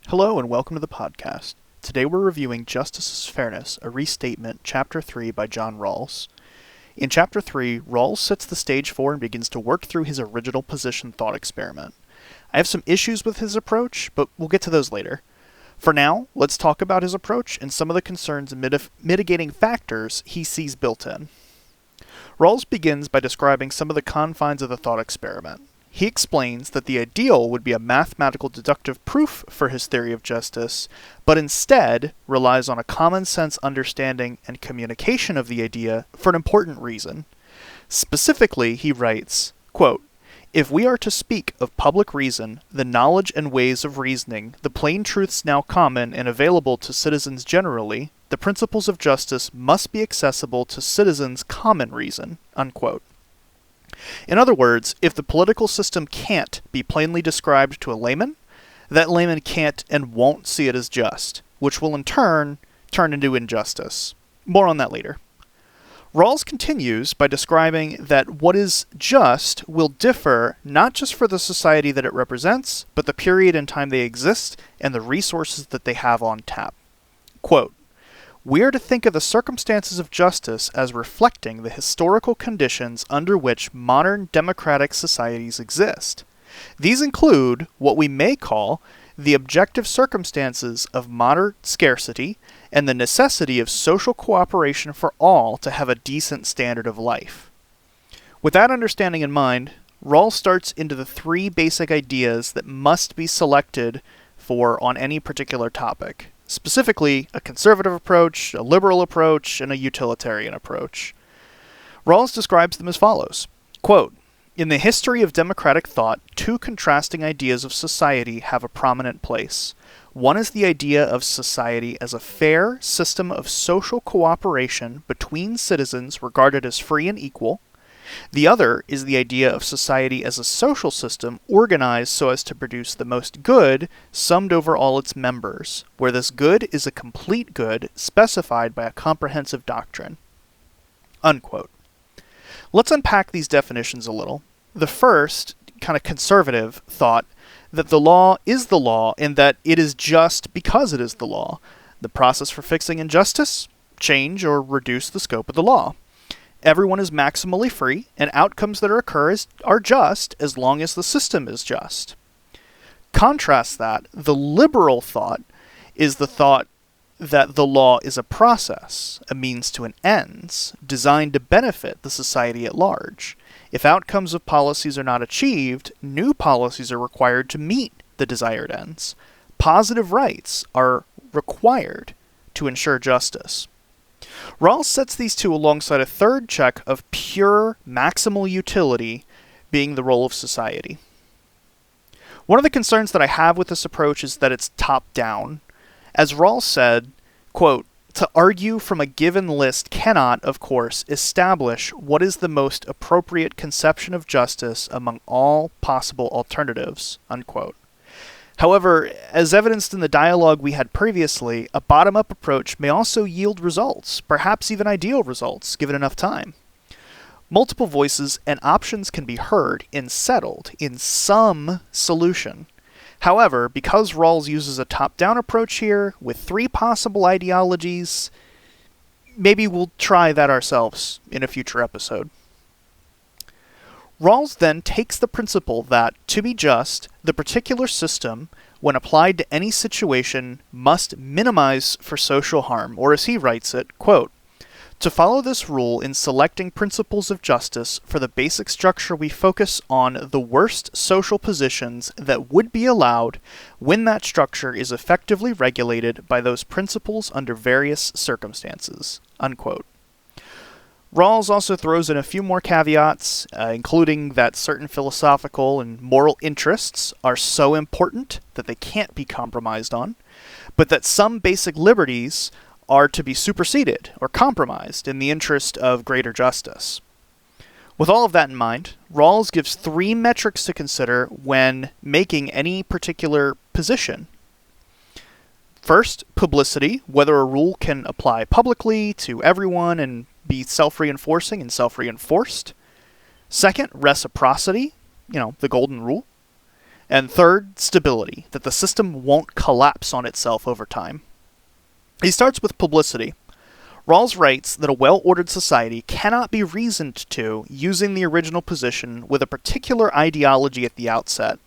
Hello and welcome to the podcast. Today we're reviewing Justice is Fairness, a Restatement, Chapter 3 by John Rawls. In Chapter 3, Rawls sets the stage for and begins to work through his original position thought experiment. I have some issues with his approach, but we'll get to those later. For now, let's talk about his approach and some of the concerns and mitigating factors he sees built in. Rawls begins by describing some of the confines of the thought experiment. He explains that the ideal would be a mathematical deductive proof for his theory of justice, but instead relies on a common sense understanding and communication of the idea for an important reason. Specifically, he writes, quote, "If we are to speak of public reason, the knowledge and ways of reasoning, the plain truths now common and available to citizens generally, the principles of justice must be accessible to citizens' common reason." Unquote. In other words, if the political system can't be plainly described to a layman, that layman can't and won't see it as just, which will in turn into injustice. More on that later. Rawls continues by describing that what is just will differ not just for the society that it represents, but the period in time they exist and the resources that they have on tap. Quote, "We are to think of the circumstances of justice as reflecting the historical conditions under which modern democratic societies exist. These include what we may call the objective circumstances of moderate scarcity and the necessity of social cooperation for all to have a decent standard of life." With that understanding in mind, Rawls starts into the three basic ideas that must be selected for on any particular topic. Specifically, a conservative approach, a liberal approach, and a utilitarian approach. Rawls describes them as follows. Quote, "In the history of democratic thought, two contrasting ideas of society have a prominent place. One is the idea of society as a fair system of social cooperation between citizens regarded as free and equal. The other is the idea of society as a social system organized so as to produce the most good summed over all its members, where this good is a complete good specified by a comprehensive doctrine." Unquote. Let's unpack these definitions a little. The first, kind of conservative, thought that the law is the law and that it is just because it is the law. The process for fixing injustice? Change or reduce the scope of the law. Everyone is maximally free, and outcomes that occur are just as long as the system is just. Contrast that, the liberal thought is the thought that the law is a process, a means to an ends, designed to benefit the society at large. If outcomes of policies are not achieved, new policies are required to meet the desired ends. Positive rights are required to ensure justice. Rawls sets these two alongside a third check of pure maximal utility being the role of society. One of the concerns that I have with this approach is that it's top-down. As Rawls said, quote, "To argue from a given list cannot, of course, establish what is the most appropriate conception of justice among all possible alternatives." Unquote. However, as evidenced in the dialogue we had previously, a bottom-up approach may also yield results, perhaps even ideal results, given enough time. Multiple voices and options can be heard and settled in some solution. However, because Rawls uses a top-down approach here, with three possible ideologies, maybe we'll try that ourselves in a future episode. Rawls then takes the principle that, to be just, the particular system, when applied to any situation, must minimize for social harm, or as he writes it, quote, "To follow this rule in selecting principles of justice for the basic structure, we focus on the worst social positions that would be allowed when that structure is effectively regulated by those principles under various circumstances." Unquote. Rawls also throws in a few more caveats, including that certain philosophical and moral interests are so important that they can't be compromised on, but that some basic liberties are to be superseded or compromised in the interest of greater justice. With all of that in mind, Rawls gives three metrics to consider when making any particular position. First, publicity, whether a rule can apply publicly to everyone and be self-reinforcing and self-reinforced. Second, reciprocity, the golden rule. And third, stability, that the system won't collapse on itself over time. He starts with publicity. Rawls writes that a well-ordered society cannot be reasoned to using the original position with a particular ideology at the outset,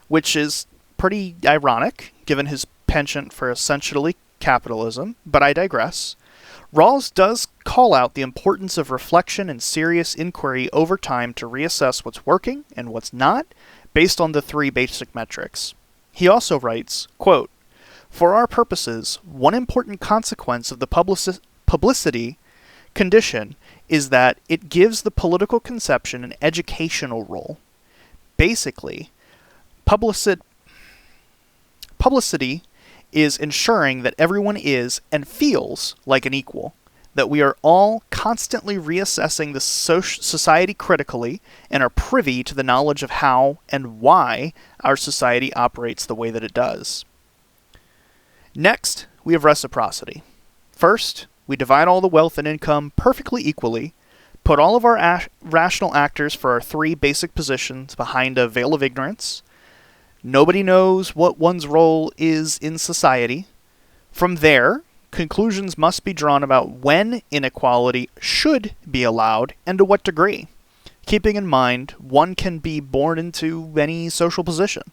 which is pretty ironic, given his penchant for essentially capitalism, but I digress. Rawls does call out the importance of reflection and serious inquiry over time to reassess what's working and what's not, based on the three basic metrics. He also writes, quote, "For our purposes, one important consequence of the publicity condition is that it gives the political conception an educational role. Basically, publicity is ensuring that everyone is and feels like an equal, that we are all constantly reassessing the society critically and are privy to the knowledge of how and why our society operates the way that it does." Next, we have reciprocity. First, we divide all the wealth and income perfectly equally, put all of our rational actors for our three basic positions behind a veil of ignorance. Nobody knows what one's role is in society. From there, conclusions must be drawn about when inequality should be allowed and to what degree, keeping in mind one can be born into any social position.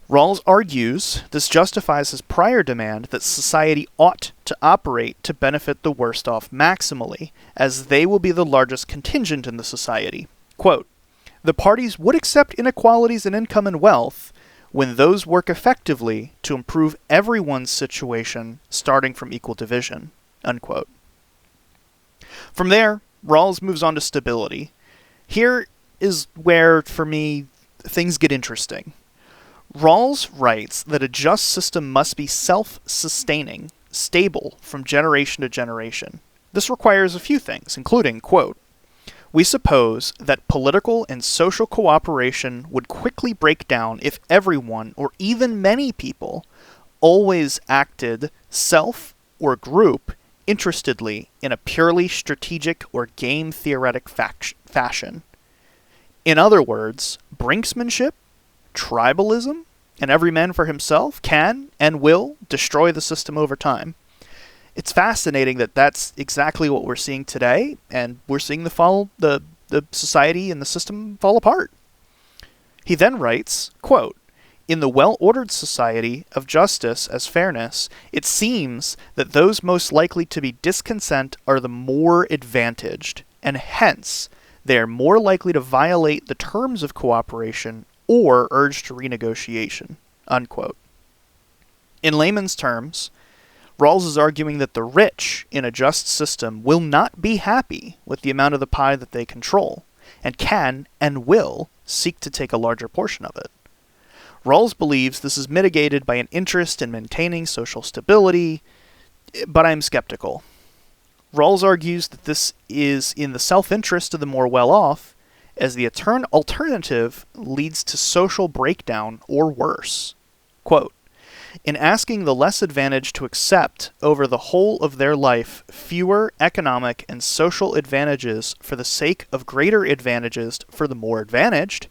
Rawls argues this justifies his prior demand that society ought to operate to benefit the worst off maximally, as they will be the largest contingent in the society. Quote, "The parties would accept inequalities in income and wealth when those work effectively to improve everyone's situation, starting from equal division." Unquote. From there, Rawls moves on to stability. Here is where, for me, things get interesting. Rawls writes that a just system must be self-sustaining, stable from generation to generation. This requires a few things, including, quote, "We suppose that political and social cooperation would quickly break down if everyone, or even many people, always acted self or group interestedly in a purely strategic or game-theoretic fashion. In other words, brinksmanship, tribalism, and every man for himself can and will destroy the system over time." It's fascinating that that's exactly what we're seeing today, and we're seeing the society and the system fall apart. He then writes, quote, "In the well-ordered society of justice as fairness, it seems that those most likely to be discontent are the more advantaged, and hence they are more likely to violate the terms of cooperation or urge to renegotiation." Unquote. In layman's terms, Rawls is arguing that the rich in a just system will not be happy with the amount of the pie that they control, and can and will seek to take a larger portion of it. Rawls believes this is mitigated by an interest in maintaining social stability, but I'm skeptical. Rawls argues that this is in the self-interest of the more well-off, as the alternative leads to social breakdown or worse. Quote, "In asking the less advantaged to accept over the whole of their life fewer economic and social advantages for the sake of greater advantages for the more advantaged,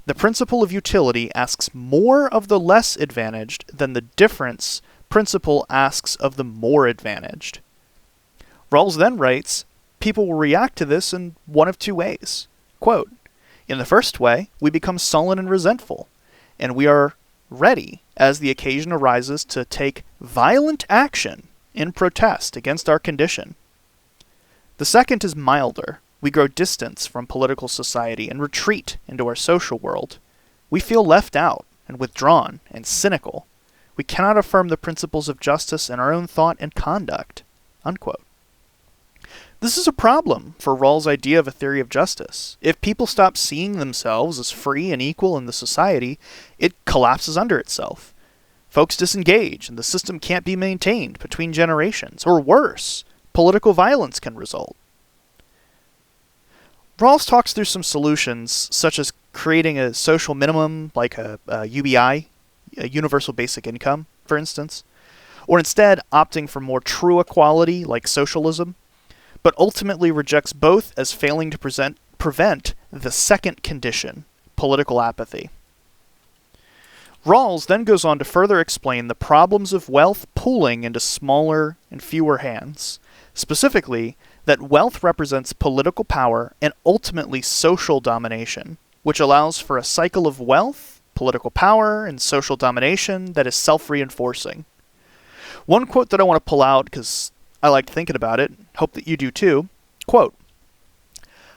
the principle of utility asks more of the less advantaged than the difference principle asks of the more advantaged." Rawls then writes, people will react to this in one of two ways. Quote, "In the first way, we become sullen and resentful, and we are ready, as the occasion arises, to take violent action in protest against our condition. The second is milder. We grow distant from political society and retreat into our social world. We feel left out and withdrawn and cynical. We cannot affirm the principles of justice in our own thought and conduct." Unquote. This is a problem for Rawls' idea of a theory of justice. If people stop seeing themselves as free and equal in the society, it collapses under itself. Folks disengage, and the system can't be maintained between generations, or worse, political violence can result. Rawls talks through some solutions, such as creating a social minimum, like a UBI, a universal basic income, for instance, or instead opting for more true equality, like socialism, but ultimately rejects both as failing to prevent the second condition, political apathy. Rawls then goes on to further explain the problems of wealth pooling into smaller and fewer hands. Specifically, that wealth represents political power and ultimately social domination, which allows for a cycle of wealth, political power, and social domination that is self-reinforcing. One quote that I want to pull out because I liked thinking about it, hope that you do too, quote,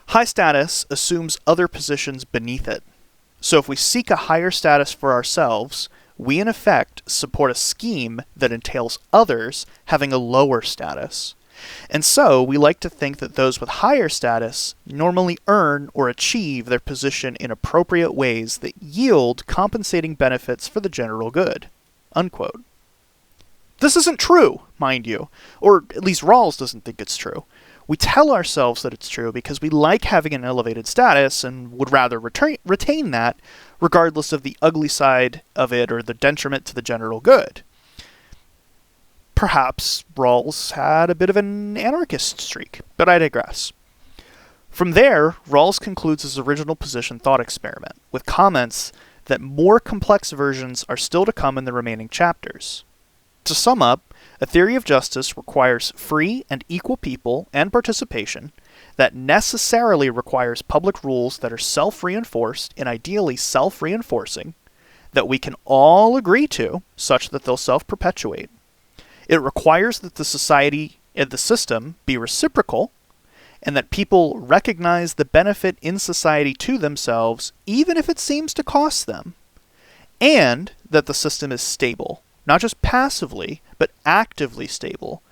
"High status assumes other positions beneath it. So if we seek a higher status for ourselves, we in effect support a scheme that entails others having a lower status. And so we like to think that those with higher status normally earn or achieve their position in appropriate ways that yield compensating benefits for the general good." Unquote. This isn't true, mind you, or at least Rawls doesn't think it's true. We tell ourselves that it's true because we like having an elevated status and would rather retain that, regardless of the ugly side of it or the detriment to the general good. Perhaps Rawls had a bit of an anarchist streak, but I digress. From there, Rawls concludes his original position thought experiment, with comments that more complex versions are still to come in the remaining chapters. To sum up, a theory of justice requires free and equal people and participation, that necessarily requires public rules that are self-reinforced and ideally self-reinforcing, that we can all agree to, such that they'll self-perpetuate. It requires that the society and the system be reciprocal, and that people recognize the benefit in society to themselves, even if it seems to cost them, and that the system is stable, not just passively, but actively stable,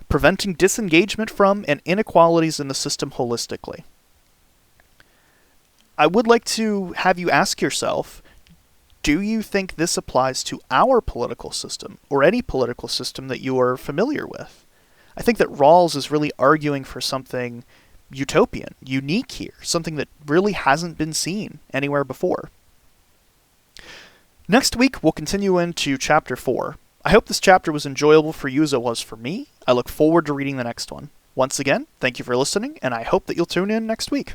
preventing disengagement from and inequalities in the system holistically. I would like to have you ask yourself, do you think this applies to our political system, or any political system that you are familiar with? I think that Rawls is really arguing for something utopian, unique here, something that really hasn't been seen anywhere before. Next week, we'll continue into Chapter 4. I hope this chapter was enjoyable for you as it was for me. I look forward to reading the next one. Once again, thank you for listening, and I hope that you'll tune in next week.